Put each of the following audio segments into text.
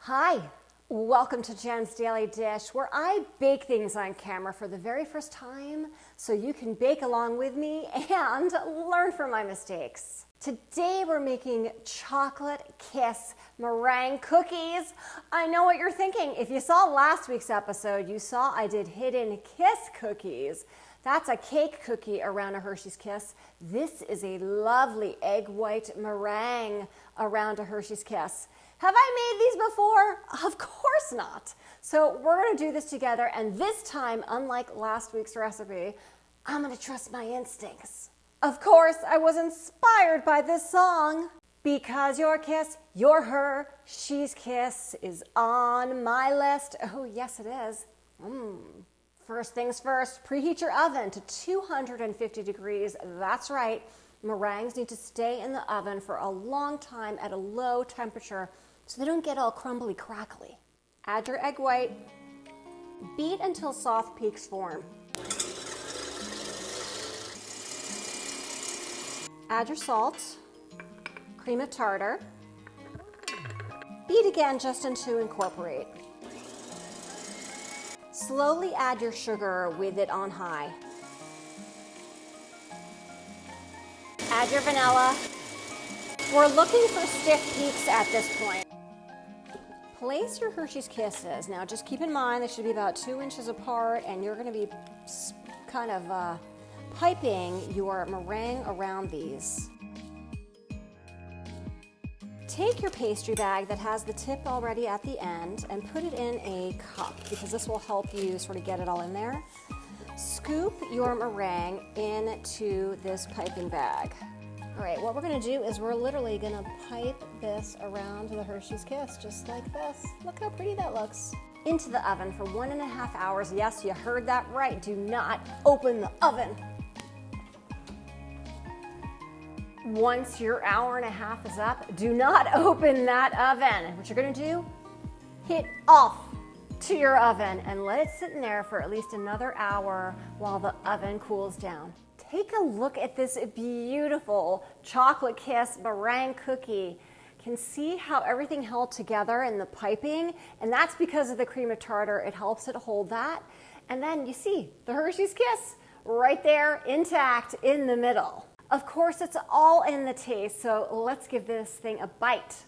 Hi, welcome to Jen's Daily Dish, where I bake things on camera for the very first time so you can bake along with me and learn from my mistakes. Today we're making chocolate kiss meringue cookies. I know what you're thinking. If you saw last week's episode, you saw I did hidden kiss cookies. That's a cake cookie around a Hershey's Kiss. This is a lovely egg white meringue around a Hershey's Kiss. Have I made these before? Of course not. So we're gonna do this together, and this time, unlike last week's recipe, I'm gonna trust my instincts. Of course, I was inspired by this song. Because your kiss, your Hershey's Kiss is on my list. Oh, yes it is. First things first, preheat your oven to 250 degrees. That's right. Meringues need to stay in the oven for a long time at a low temperature so they don't get all crumbly crackly. Add your egg white. Beat until soft peaks form. Add your salt, cream of tartar. Beat again just until incorporate. Slowly add your sugar with it on high. Add your vanilla. We're looking for stiff peaks at this point. Place your Hershey's Kisses. Now just keep in mind they should be about 2 inches apart, and you're going to be kind of piping your meringue around these. Take your pastry bag that has the tip already at the end and put it in a cup, because this will help you sort of get it all in there. Scoop your meringue into this piping bag. All right, what we're gonna do is we're literally gonna pipe this around the Hershey's Kiss, just like this. Look how pretty that looks. Into the oven for 1.5 hours. Yes, you heard that right. Do not open the oven. Once your 1.5 hours is up, do not open that oven. What you're gonna do, hit off to your oven and let it sit in there for at least another hour while the oven cools down. Take a look at this beautiful chocolate kiss meringue cookie. Can see how everything held together in the piping, and that's because of the cream of tartar. It helps it hold that. And then you see the Hershey's Kiss right there intact in the middle. Of course, it's all in the taste, so let's give this thing a bite.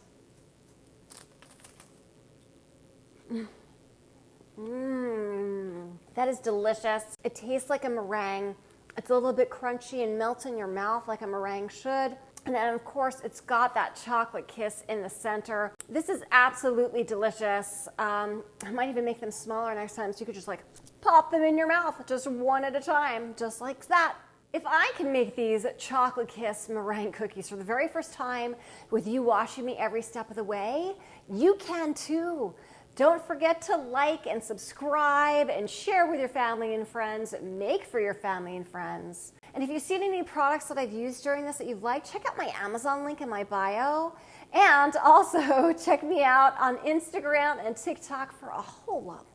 That is delicious. It tastes like a meringue. It's a little bit crunchy and melts in your mouth like a meringue should. And then, of course, it's got that chocolate kiss in the center. This is absolutely delicious. I might even make them smaller next time so you could just like pop them in your mouth, just one at a time, just like that. If I can make these chocolate kiss meringue cookies for the very first time with you watching me every step of the way, you can too. Don't forget to like and subscribe and share with your family and friends. Make for your family and friends. And if you've seen any products that I've used during this that you've liked, check out my Amazon link in my bio. And also check me out on Instagram and TikTok for a whole lot